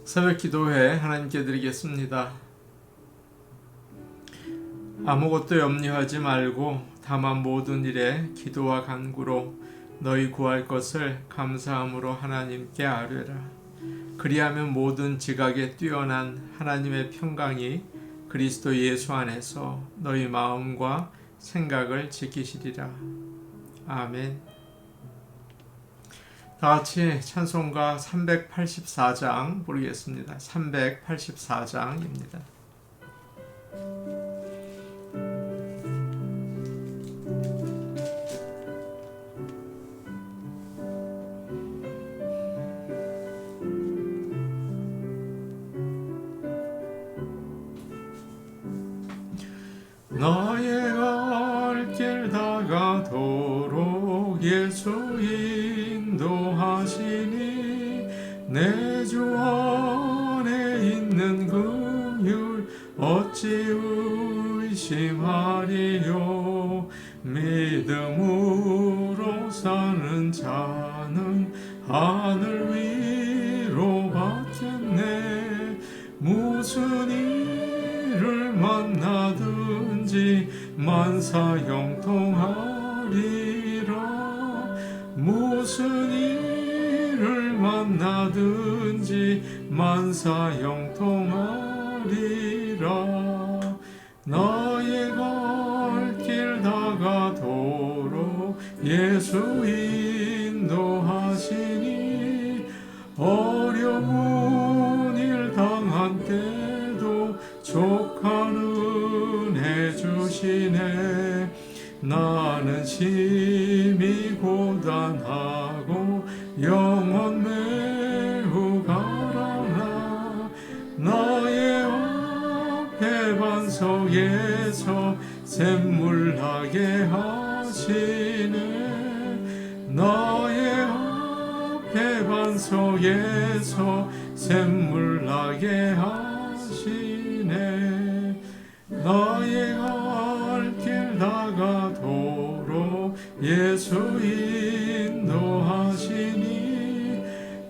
새벽 기도회 하나님께 드리겠습니다. 아무것도 염려하지 말고 다만 모든 일에 기도와 간구로 너희 구할 것을 감사함으로 하나님께 아뢰라. 그리하면 모든 지각에 뛰어난 하나님의 평강이 그리스도 예수 안에서 너희 마음과 생각을 지키시리라. 아멘. 다같이 찬송가 384장 부르겠습니다. 384장입니다. 나의 갈 길 다가도록 예수 인도하시니 내 주 안에 있는 긍휼 어찌 의심하리요. 믿음으로 사는 자는 하늘 위로 받겠네. 무슨 일을 만나든지 만사 형통하리라. 무슨 일을 만나든지 만사 형통하리라. 나의 갈 길 다가도록 예수 인도하시니 어려운 일 당한 때도 족한 은혜 주시네. 나는 심히 고단하고 영혼 매우 가라나. 나의 앞에 반석에서 샘물 나게 하시네. 나의 앞에 반석에서 샘물 나게 하시네. 나의 갈 길 다가도록 예수 인도하시니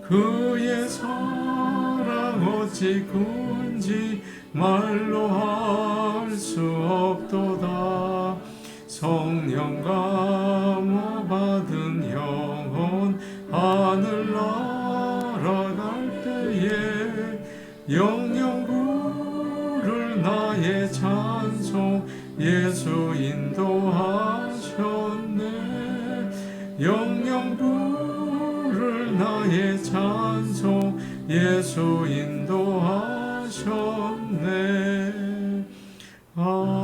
그의 사랑 어찌 큰지 말로 할 수 없도다. 성령 감화 받은 영혼 하늘 날아갈 때에 영영 부를 나의 찬송 예수 인도하셨네. 영영 부를 나의 찬송 예수 인도하셨네. 아멘.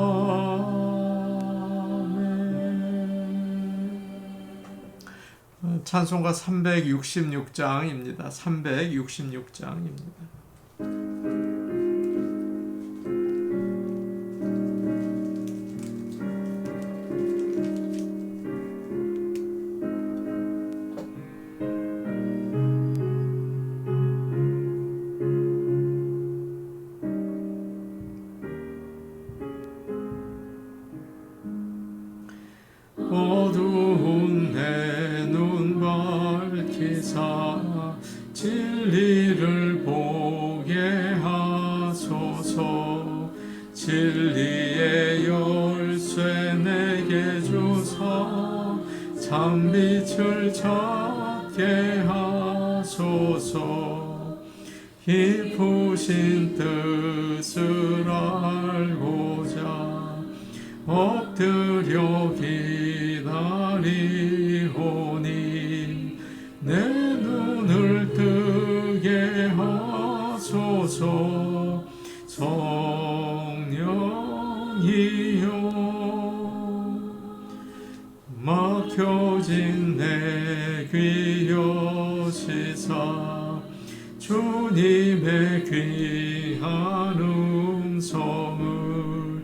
찬송가 366장입니다. 366장입니다. 어두운 내 눈 밝히사 진리를 보게 하소서. 진리의 열쇠 내게 주사 참빛을 찾게 하소서. 깊으신 뜻을 알고자 엎드려 기다리오니 내 눈을 뜨게 하소서. 성령이여 막혀진 내 귀 여시사 주님의 귀한 음성을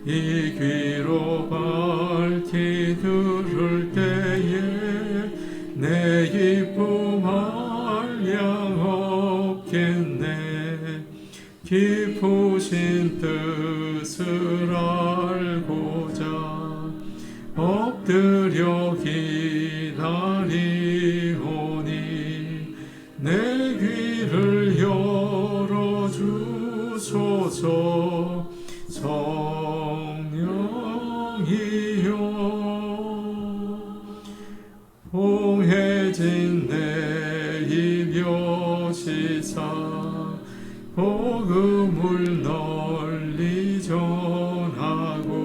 이 귀로 밝히 들을 때에 내 기쁨 한량 없겠네. 깊으신 뜻을 알고자 엎드려 기다리오니 내 귀를 여 주소서. 성령이여 봉해진 내 입 여시사 복음을 널리 전하고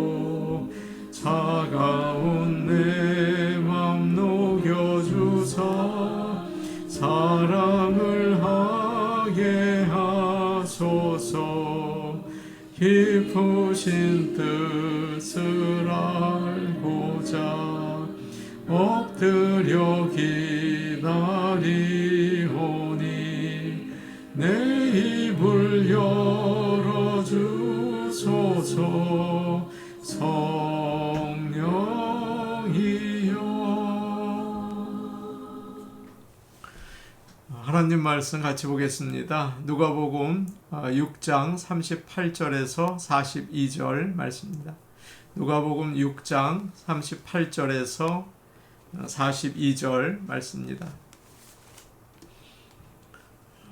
차가운 내 맘 녹여주사 사랑을 하게 하소서. 깊으신 뜻을 알고자 엎드려 기다리오니 내 입을 열어주소서. 성령이여. 하나님 말씀 같이 보겠습니다. 누가복음 6장 38절에서 42절 말씀입니다. 누가복음 6장 38절에서 42절 말씀입니다.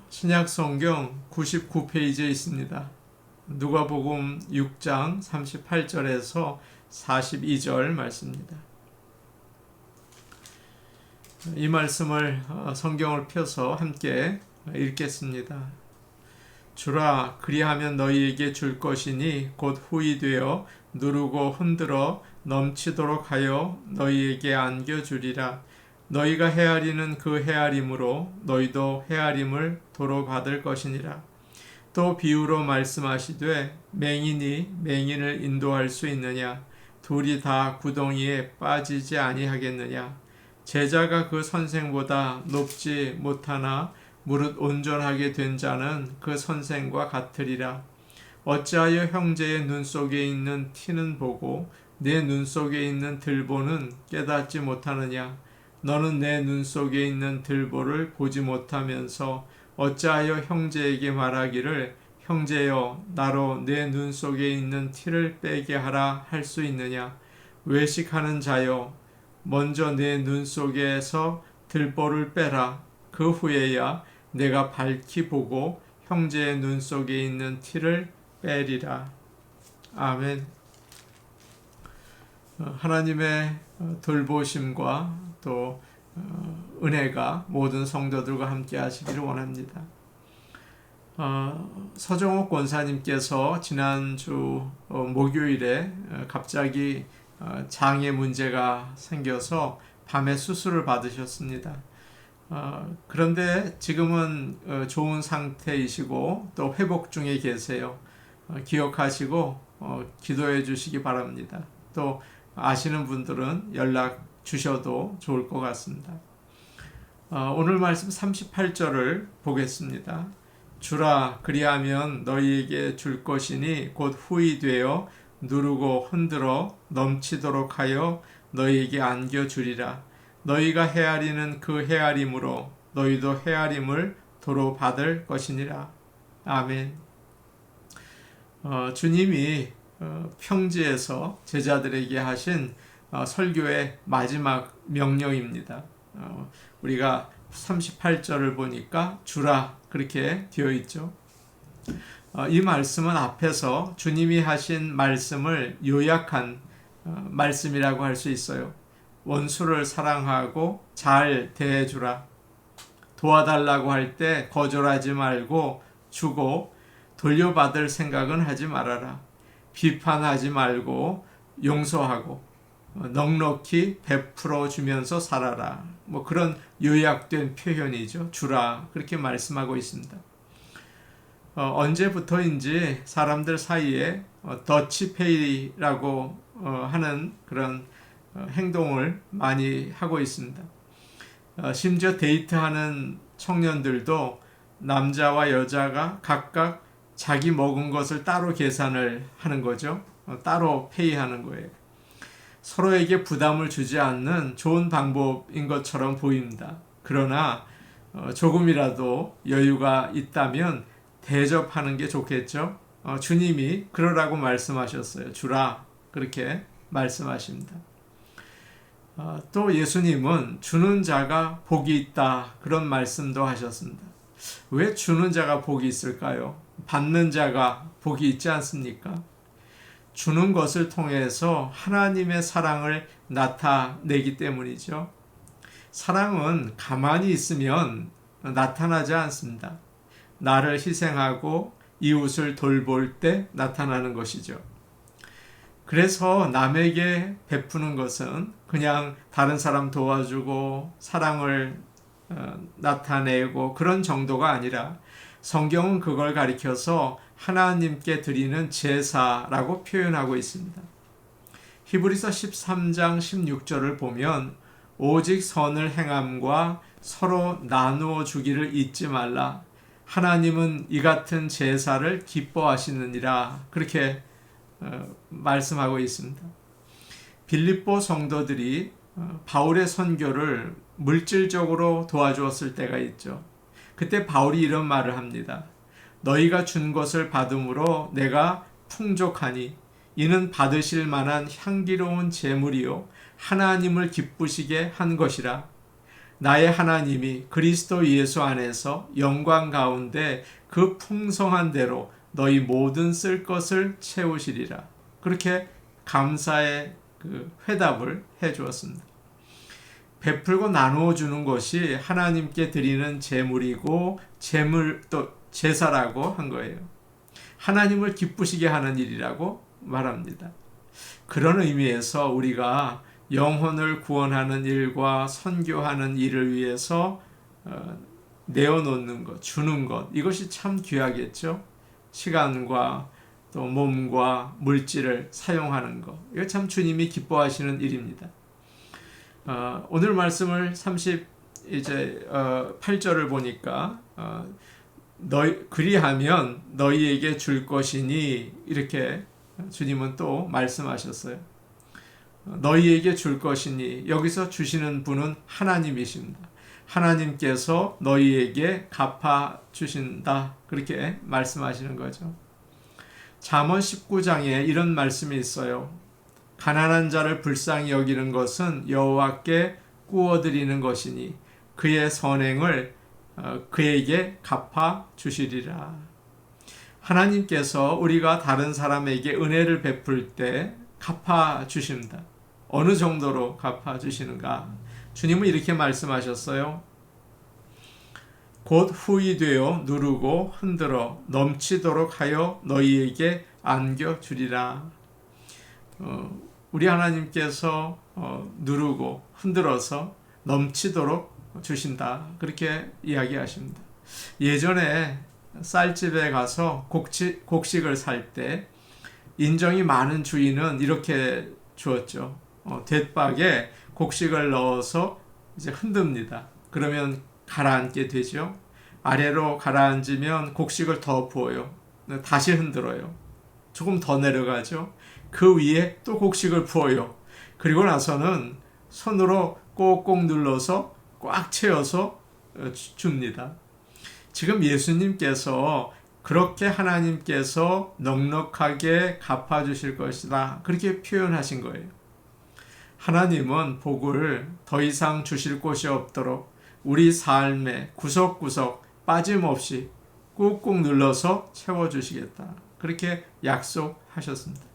신약성경 99페이지에 있습니다. 누가복음 6장 38절에서 42절 말씀입니다. 이 말씀을 성경을 펴서 함께 읽겠습니다. 주라, 그리하면 너희에게 줄 것이니 곧 후이 되어 누르고 흔들어 넘치도록 하여 너희에게 안겨주리라. 너희가 헤아리는 그 헤아림으로 너희도 헤아림을 도로 받을 것이니라. 또 비유로 말씀하시되 맹인이 맹인을 인도할 수 있느냐? 둘이 다 구덩이에 빠지지 아니하겠느냐? 제자가 그 선생보다 높지 못하나 무릇 온전하게 된 자는 그 선생과 같으리라. 어찌하여 형제의 눈 속에 있는 티는 보고 내 눈 속에 있는 들보는 깨닫지 못하느냐? 너는 내 눈 속에 있는 들보를 보지 못하면서 어찌하여 형제에게 말하기를 형제여 나로 내 눈 속에 있는 티를 빼게 하라 할 수 있느냐? 외식하는 자여 먼저 내 눈 속에서 들보를 빼라. 그 후에야 내가 밝히 보고 형제의 눈 속에 있는 티를 빼리라. 아멘. 하나님의 돌보심과 또 은혜가 모든 성도들과 함께 하시기를 원합니다. 서정옥 권사님께서 지난주 목요일에 갑자기 장애 문제가 생겨서 밤에 수술을 받으셨습니다. 그런데 지금은 좋은 상태이시고 또 회복 중에 계세요. 기억하시고 기도해 주시기 바랍니다. 또 아시는 분들은 연락 주셔도 좋을 것 같습니다. 오늘 말씀 38절을 보겠습니다. 주라, 그리하면 너희에게 줄 것이니 곧 후이 되어 누르고 흔들어 넘치도록 하여 너희에게 안겨주리라. 너희가 헤아리는 그 헤아림으로 너희도 헤아림을 도로 받을 것이니라. 아멘. 주님이 평지에서 제자들에게 하신 설교의 마지막 명령입니다. 우리가 38절을 보니까 주라 그렇게 되어 있죠. 이 말씀은 앞에서 주님이 하신 말씀을 요약한 말씀이라고 할 수 있어요. 원수를 사랑하고 잘 대해주라. 도와달라고 할 때 거절하지 말고 주고 돌려받을 생각은 하지 말아라. 비판하지 말고 용서하고 넉넉히 베풀어 주면서 살아라. 뭐 그런 요약된 표현이죠. 주라 그렇게 말씀하고 있습니다. 언제부터인지 사람들 사이에 더치페이라고 하는 그런 행동을 많이 하고 있습니다. 심지어 데이트하는 청년들도 남자와 여자가 각각 자기 먹은 것을 따로 계산을 하는 거죠. 따로 페이하는 거예요. 서로에게 부담을 주지 않는 좋은 방법인 것처럼 보입니다. 그러나 조금이라도 여유가 있다면 대접하는 게 좋겠죠. 주님이 그러라고 말씀하셨어요. 주라 그렇게 말씀하십니다. 또 예수님은 주는 자가 복이 있다 그런 말씀도 하셨습니다. 왜 주는 자가 복이 있을까요? 받는 자가 복이 있지 않습니까? 주는 것을 통해서 하나님의 사랑을 나타내기 때문이죠. 사랑은 가만히 있으면 나타나지 않습니다. 나를 희생하고 이웃을 돌볼 때 나타나는 것이죠. 그래서 남에게 베푸는 것은 그냥 다른 사람 도와주고 사랑을 나타내고 그런 정도가 아니라 성경은 그걸 가리켜서 하나님께 드리는 제사라고 표현하고 있습니다. 히브리서 13장 16절을 보면 오직 선을 행함과 서로 나누어 주기를 잊지 말라. 하나님은 이 같은 제사를 기뻐하시느니라. 그렇게 말씀하고 있습니다. 빌립보 성도들이 바울의 선교를 물질적으로 도와주었을 때가 있죠. 그때 바울이 이런 말을 합니다. 너희가 준 것을 받음으로 내가 풍족하니 이는 받으실 만한 향기로운 제물이요 하나님을 기쁘시게 한 것이라. 나의 하나님이 그리스도 예수 안에서 영광 가운데 그 풍성한 대로 너희 모든 쓸 것을 채우시리라. 그렇게 감사의 그 회답을 해 주었습니다. 베풀고 나누어 주는 것이 하나님께 드리는 제물이고 또 제사라고 한 거예요. 하나님을 기쁘시게 하는 일이라고 말합니다. 그런 의미에서 우리가 영혼을 구원하는 일과 선교하는 일을 위해서 내어놓는 것, 주는 것, 이것이 참 귀하겠죠. 시간과 또 몸과 물질을 사용하는 것, 이거 참 주님이 기뻐하시는 일입니다. 오늘 말씀을 8절을 보니까 그리하면 너희에게 줄 것이니 이렇게 주님은 또 말씀하셨어요. 너희에게 줄 것이니 여기서 주시는 분은 하나님이십니다. 하나님께서 너희에게 갚아 주신다. 그렇게 말씀하시는 거죠. 잠언 19장에 이런 말씀이 있어요. 가난한 자를 불쌍히 여기는 것은 여호와께 꾸어드리는 것이니 그의 선행을 그에게 갚아 주시리라. 하나님께서 우리가 다른 사람에게 은혜를 베풀 때 갚아 주십니다. 어느 정도로 갚아 주시는가? 주님은 이렇게 말씀하셨어요. 곧 후이되어 누르고 흔들어 넘치도록 하여 너희에게 안겨주리라. 우리 하나님께서 누르고 흔들어서 넘치도록 주신다. 그렇게 이야기하십니다. 예전에 쌀집에 가서 곡식을 살 때 인정이 많은 주인은 이렇게 주었죠. 돛박에 곡식을 넣어서 이제 흔듭니다. 그러면 가라앉게 되죠. 아래로 가라앉으면 곡식을 더 부어요. 다시 흔들어요. 조금 더 내려가죠. 그 위에 또 곡식을 부어요. 그리고 나서는 손으로 꼭꼭 눌러서 꽉 채워서 줍니다. 지금 예수님께서 그렇게 하나님께서 넉넉하게 갚아주실 것이다. 그렇게 표현하신 거예요. 하나님은 복을 더 이상 주실 곳이 없도록 우리 삶에 구석구석 빠짐없이 꾹꾹 눌러서 채워주시겠다. 그렇게 약속하셨습니다.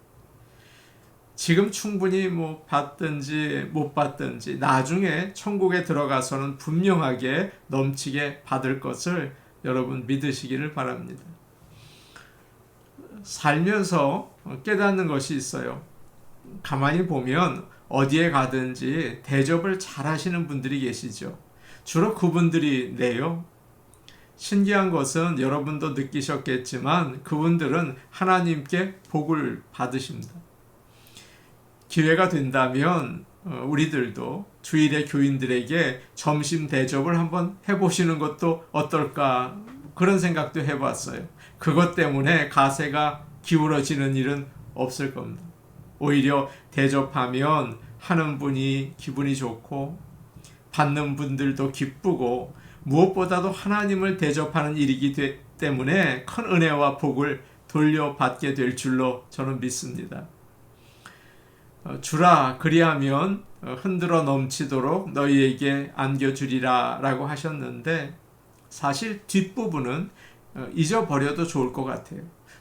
지금 충분히 받든지 못 받든지 나중에 천국에 들어가서는 분명하게 넘치게 받을 것을 여러분 믿으시기를 바랍니다. 살면서 깨닫는 것이 있어요. 가만히 보면 어디에 가든지 대접을 잘 하시는 분들이 계시죠. 주로 그분들이 내요. 신기한 것은 여러분도 느끼셨겠지만 그분들은 하나님께 복을 받으십니다. 기회가 된다면 우리들도 주일에 교인들에게 점심 대접을 한번 해보시는 것도 어떨까 그런 생각도 해봤어요. 그것 때문에 가세가 기울어지는 일은 없을 겁니다. 오히려 대접하면 하는 분이 기분이 좋고 받는 분들도 기쁘고 무엇보다도 하나님을 대접하는 일이기 때문에 큰 은혜와 복을 돌려받게 될 줄로 저는 믿습니다. 주라 그리하면 흔들어 넘치도록 너희에게 안겨주리라 라고 하셨는데 사실 뒷부분은 잊어버려도 좋을 것 같아요.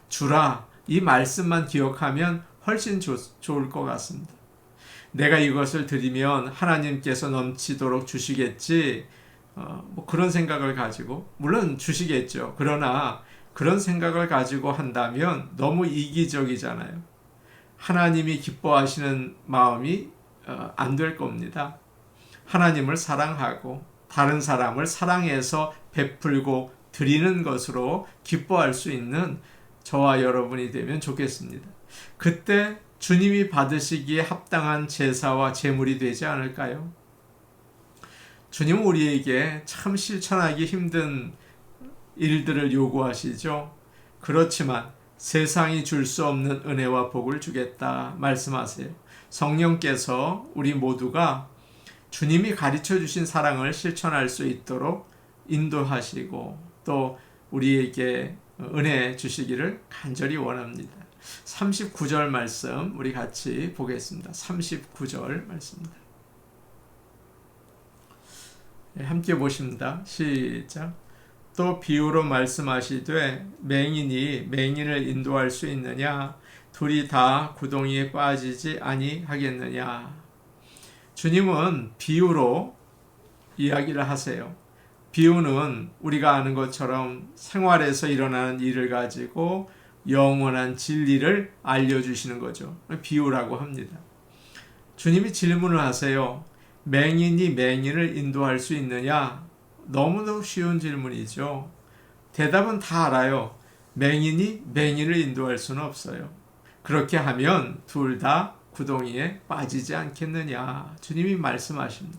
주라, 이 말씀만 기억하면 훨씬 좋을 것 같습니다. 내가 이것을 드리면 하나님께서 넘치도록 주시겠지, 뭐 그런 생각을 가지고, 물론 주시겠죠. 그러나 그런 생각을 가지고 한다면 너무 이기적이잖아요. 하나님이 기뻐하시는 마음이 안 될 겁니다. 하나님을 사랑하고 다른 사람을 사랑해서 베풀고 드리는 것으로 기뻐할 수 있는 저와 여러분이 되면 좋겠습니다. 그때 주님이 받으시기에 합당한 제사와 제물이 되지 않을까요? 주님은 우리에게 참 실천하기 힘든 일들을 요구하시죠. 그렇지만 세상이 줄 수 없는 은혜와 복을 주겠다 말씀하세요. 성령께서 우리 모두가 주님이 가르쳐 주신 사랑을 실천할 수 있도록 인도하시고 또 우리에게 은혜 주시기를 간절히 원합니다. 39절 말씀 우리 같이 보겠습니다. 39절 말씀입니다. 함께 보십니다. 시작. 또 비유로 말씀하시되 맹인이 맹인을 인도할 수 있느냐? 둘이 다 구덩이에 빠지지 아니하겠느냐? 주님은 비유로 이야기를 하세요. 비유는 우리가 아는 것처럼 생활에서 일어나는 일을 가지고 영원한 진리를 알려주시는 거죠. 비유라고 합니다. 주님이 질문을 하세요. 맹인이 맹인을 인도할 수 있느냐? 너무너무 쉬운 질문이죠. 대답은 다 알아요. 맹인이 맹인을 인도할 수는 없어요. 그렇게 하면 둘 다 구덩이에 빠지지 않겠느냐? 주님이 말씀하십니다.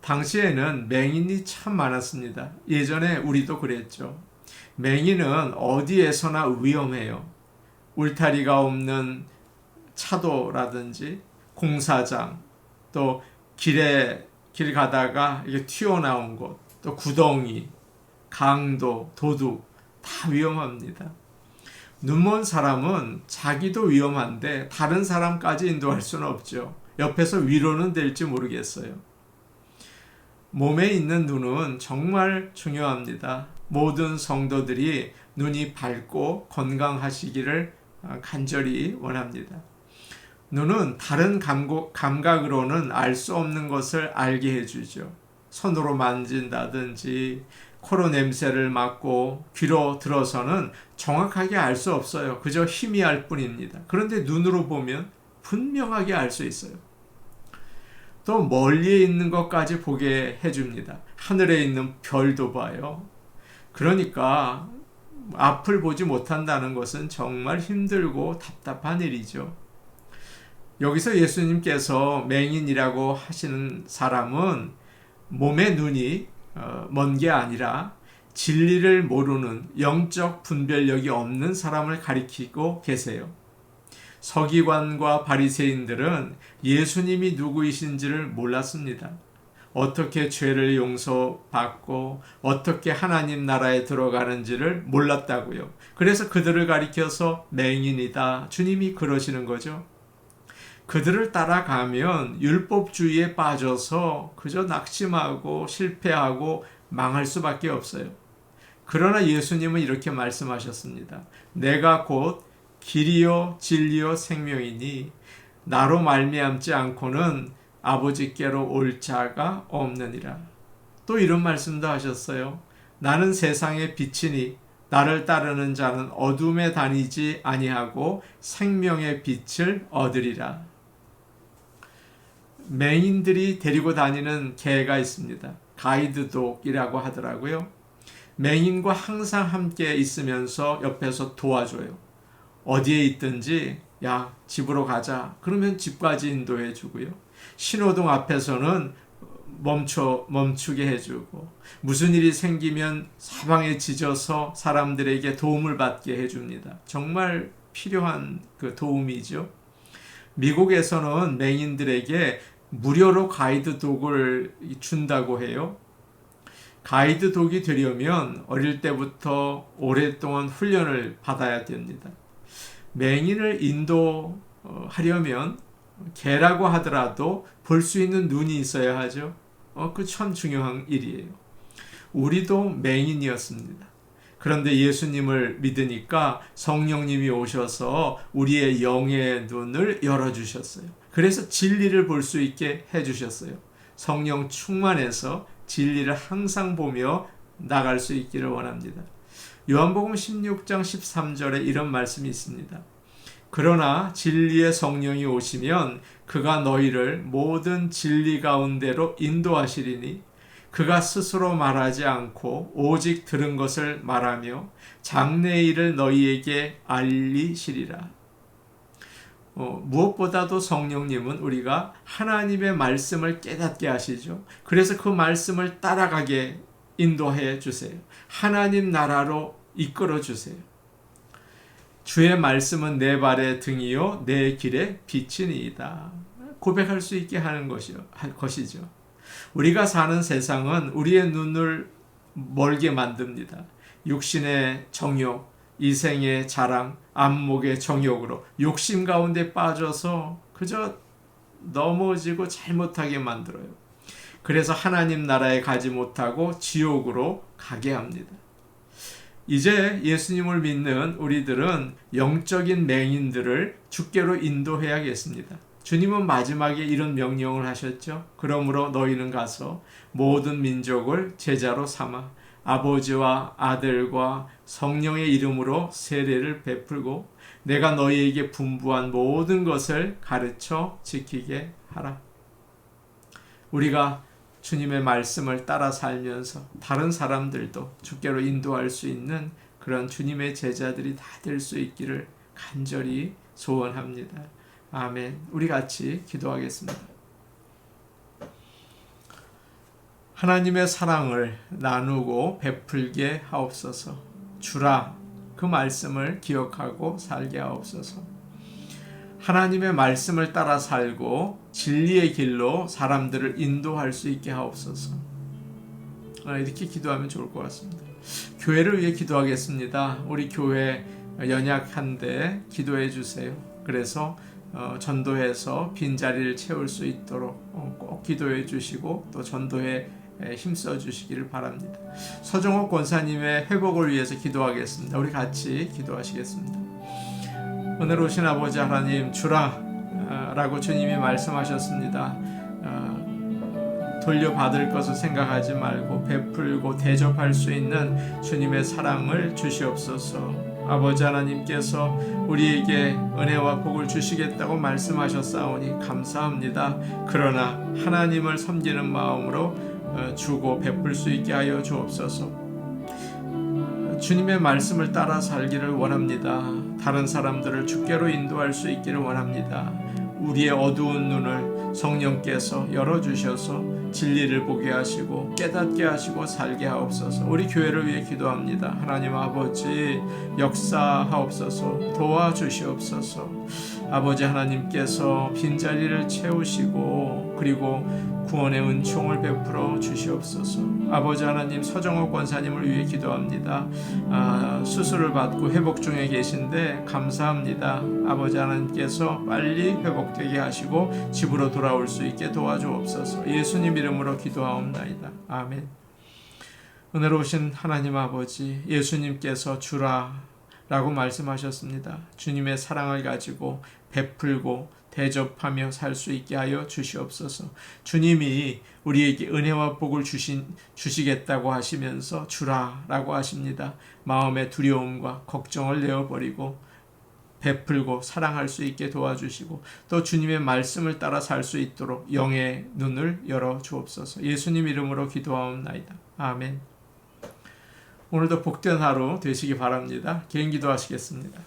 당시에는 맹인이 참 많았습니다. 예전에 우리도 그랬죠. 맹인은 어디에서나 위험해요. 울타리가 없는 차도라든지 공사장, 또 길 가다가 이게 튀어나온 곳, 또 구덩이, 강도, 도둑 다 위험합니다. 눈먼 사람은 자기도 위험한데 다른 사람까지 인도할 수는 없죠. 옆에서 위로는 될지 모르겠어요. 몸에 있는 눈은 정말 중요합니다. 모든 성도들이 눈이 밝고 건강하시기를 간절히 원합니다. 눈은 다른 감각으로는 알 수 없는 것을 알게 해주죠. 손으로 만진다든지 코로 냄새를 맡고 귀로 들어서는 정확하게 알 수 없어요. 그저 희미할 뿐입니다. 그런데 눈으로 보면 분명하게 알 수 있어요. 또 멀리에 있는 것까지 보게 해줍니다. 하늘에 있는 별도 봐요. 그러니까 앞을 보지 못한다는 것은 정말 힘들고 답답한 일이죠. 여기서 예수님께서 맹인이라고 하시는 사람은 몸의 눈이 먼 게 아니라 진리를 모르는 영적 분별력이 없는 사람을 가리키고 계세요. 서기관과 바리새인들은 예수님이 누구이신지를 몰랐습니다. 어떻게 죄를 용서받고 어떻게 하나님 나라에 들어가는지를 몰랐다고요. 그래서 그들을 가리켜서 맹인이다. 주님이 그러시는 거죠. 그들을 따라가면 율법주의에 빠져서 그저 낙심하고 실패하고 망할 수밖에 없어요. 그러나 예수님은 이렇게 말씀하셨습니다. 내가 곧 길이요 진리요 생명이니 나로 말미암지 않고는 아버지께로 올 자가 없느니라. 또 이런 말씀도 하셨어요. 나는 세상의 빛이니 나를 따르는 자는 어둠에 다니지 아니하고 생명의 빛을 얻으리라. 맹인들이 데리고 다니는 개가 있습니다. 가이드독이라고 하더라고요. 맹인과 항상 함께 있으면서 옆에서 도와줘요. 어디에 있든지 야 집으로 가자. 그러면 집까지 인도해 주고요. 신호등 앞에서는 멈추게 해주고 무슨 일이 생기면 사방에 짖어서 사람들에게 도움을 받게 해줍니다. 정말 필요한 그 도움이죠. 미국에서는 맹인들에게 무료로 가이드독을 준다고 해요. 가이드독이 되려면 어릴 때부터 오랫동안 훈련을 받아야 됩니다. 맹인을 인도하려면 개라고 하더라도 볼 수 있는 눈이 있어야 하죠. 그 참 중요한 일이에요. 우리도 맹인이었습니다. 그런데 예수님을 믿으니까 성령님이 오셔서 우리의 영의 눈을 열어주셨어요. 그래서 진리를 볼 수 있게 해주셨어요. 성령 충만해서 진리를 항상 보며 나갈 수 있기를 원합니다. 요한복음 16장 13절에 이런 말씀이 있습니다. 그러나 진리의 성령이 오시면 그가 너희를 모든 진리 가운데로 인도하시리니 그가 스스로 말하지 않고 오직 들은 것을 말하며 장래의 일을 너희에게 알리시리라. 무엇보다도 성령님은 우리가 하나님의 말씀을 깨닫게 하시죠. 그래서 그 말씀을 따라가게 인도해 주세요. 하나님 나라로 이끌어 주세요. 주의 말씀은 내 발의 등이요 내 길의 빛이니이다. 고백할 수 있게 하는 것이죠. 우리가 사는 세상은 우리의 눈을 멀게 만듭니다. 육신의 정욕, 이생의 자랑, 안목의 정욕으로 욕심 가운데 빠져서 그저 넘어지고 잘못하게 만들어요. 그래서 하나님 나라에 가지 못하고 지옥으로 가게 합니다. 이제 예수님을 믿는 우리들은 영적인 맹인들을 주께로 인도해야겠습니다. 주님은 마지막에 이런 명령을 하셨죠. 그러므로 너희는 가서 모든 민족을 제자로 삼아 아버지와 아들과 성령의 이름으로 세례를 베풀고 내가 너희에게 분부한 모든 것을 가르쳐 지키게 하라. 우리가 주님의 말씀을 따라 살면서 다른 사람들도 주께로 인도할 수 있는 그런 주님의 제자들이 다 될 수 있기를 간절히 소원합니다. 아멘. 우리 같이 기도하겠습니다. 하나님의 사랑을 나누고 베풀게 하옵소서. 주라 그 말씀을 기억하고 살게 하옵소서. 하나님의 말씀을 따라 살고 진리의 길로 사람들을 인도할 수 있게 하옵소서. 이렇게 기도하면 좋을 것 같습니다. 교회를 위해 기도하겠습니다. 우리 교회 연약한데 기도해 주세요. 그래서 전도해서 빈자리를 채울 수 있도록 꼭 기도해 주시고 또 전도에 힘써 주시기를 바랍니다. 서정옥 권사님의 회복을 위해서 기도하겠습니다. 우리 같이 기도하시겠습니다. 오늘 오신 아버지 하나님, 주라 라고 주님이 말씀하셨습니다. 돌려받을 것을 생각하지 말고 베풀고 대접할 수 있는 주님의 사랑을 주시옵소서. 아버지 하나님께서 우리에게 은혜와 복을 주시겠다고 말씀하셨사오니 감사합니다. 그러나 하나님을 섬기는 마음으로 주고 베풀 수 있게 하여 주옵소서. 주님의 말씀을 따라 살기를 원합니다. 다른 사람들을 주께로 인도할 수 있기를 원합니다. 우리의 어두운 눈을 성령께서 열어주셔서 진리를 보게 하시고 깨닫게 하시고 살게 하옵소서. 우리 교회를 위해 기도합니다. 하나님 아버지 역사하옵소서. 도와주시옵소서. 아버지 하나님께서 빈자리를 채우시고 그리고 구원의 은총을 베풀어 주시옵소서. 아버지 하나님 서정옥 권사님을 위해 기도합니다. 수술을 받고 회복 중에 계신데 감사합니다. 아버지 하나님께서 빨리 회복되게 하시고 집으로 돌아올 수 있게 도와주옵소서. 예수님 이름으로 기도하옵나이다. 아멘. 오늘 오신 하나님 아버지, 예수님께서 주라 라고 말씀하셨습니다. 주님의 사랑을 가지고 베풀고 대접하며 살 수 있게 하여 주시옵소서. 주님이 우리에게 은혜와 복을 주시겠다고 하시면서 주라 라고 하십니다. 마음의 두려움과 걱정을 내어버리고 베풀고 사랑할 수 있게 도와주시고 또 주님의 말씀을 따라 살 수 있도록 영의 눈을 열어 주옵소서. 예수님 이름으로 기도하옵나이다. 아멘. 오늘도 복된 하루 되시기 바랍니다. 개인 기도하시겠습니다.